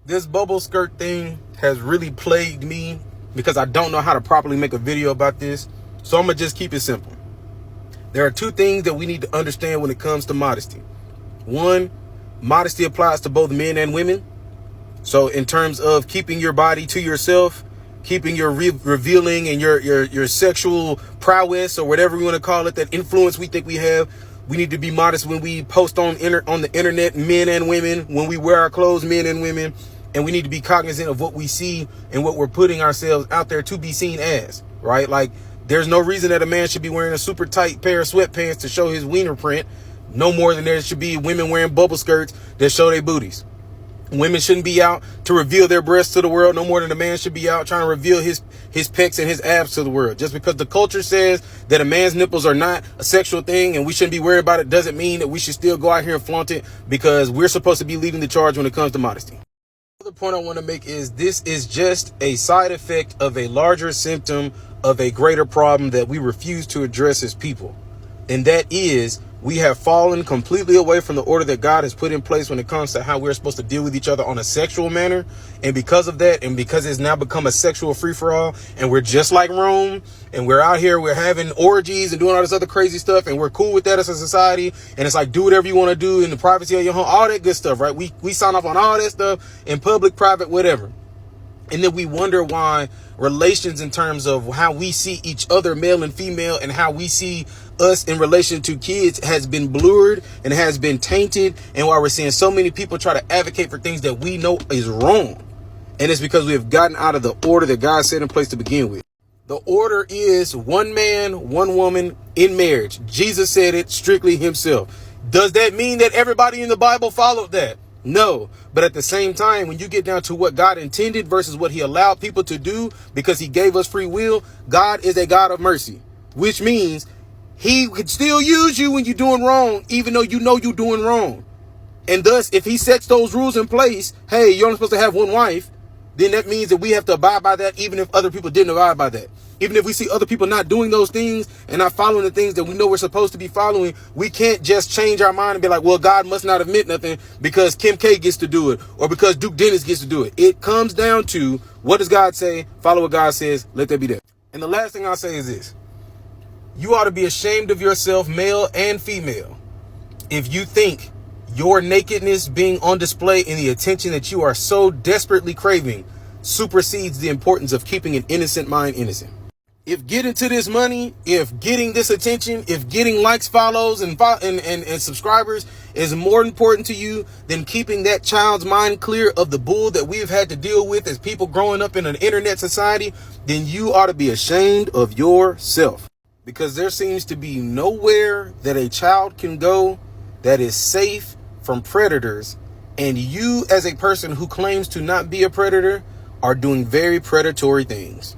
This bubble skirt thing has really plagued me because I don't know how to properly make a video about this. So I'm going to just keep it simple. There are two things that we need to understand when it comes to modesty. One, modesty applies to both men and women. So in terms of keeping your body to yourself, keeping your revealing and your sexual prowess, or whatever we want to call it, that influence we think we have, we need to be modest when we post on the internet, men and women, when we wear our clothes, men and women, and we need to be cognizant of what we see and what we're putting ourselves out there to be seen as, right? Like, there's no reason that a man should be wearing a super tight pair of sweatpants to show his wiener print, no more than there should be women wearing bubble skirts that show their booties. Women shouldn't be out to reveal their breasts to the world no more than a man should be out trying to reveal his pecs and his abs to the world. Just because the culture says that a man's nipples are not a sexual thing and we shouldn't be worried about it doesn't mean that we should still go out here and flaunt it, because we're supposed to be leading the charge when it comes to modesty. The other point I want to make is this is just a side effect of a larger symptom of a greater problem that we refuse to address as people. And that is, we have fallen completely away from the order that God has put in place when it comes to how we're supposed to deal with each other on a sexual manner. And because of that, and because it's now become a sexual free-for-all, and we're just like Rome, and we're out here, we're having orgies and doing all this other crazy stuff, and we're cool with that as a society, and it's like, do whatever you want to do in the privacy of your home, all that good stuff, right? We sign off on all that stuff in public, private, whatever. And then we wonder why relations in terms of how we see each other, male and female, and how we see us in relation to kids has been blurred and has been tainted. And why we're seeing so many people try to advocate for things that we know is wrong. And it's because we have gotten out of the order that God set in place to begin with. The order is one man, one woman in marriage. Jesus said it strictly himself. Does that mean that everybody in the Bible followed that? No, but at the same time, when you get down to what God intended versus what he allowed people to do because he gave us free will, God is a God of mercy, which means he could still use you when you're doing wrong, even though you know you're doing wrong. And thus, if he sets those rules in place, hey, you're only supposed to have one wife, then that means that we have to abide by that, even if other people didn't abide by that. Even if we see other people not doing those things and not following the things that we know we're supposed to be following, we can't just change our mind and be like, well, God must not have meant nothing because Kim K gets to do it or because Duke Dennis gets to do it. It comes down to, what does God say? Follow what God says. Let that be that. And the last thing I'll say is this. You ought to be ashamed of yourself, male and female, if you think your nakedness being on display and the attention that you are so desperately craving supersedes the importance of keeping an innocent mind innocent. If getting to this money, if getting this attention, if getting likes, follows, and subscribers is more important to you than keeping that child's mind clear of the bull that we've had to deal with as people growing up in an internet society, then you ought to be ashamed of yourself. Because there seems to be nowhere that a child can go that is safe from predators, and you as a person who claims to not be a predator are doing very predatory things.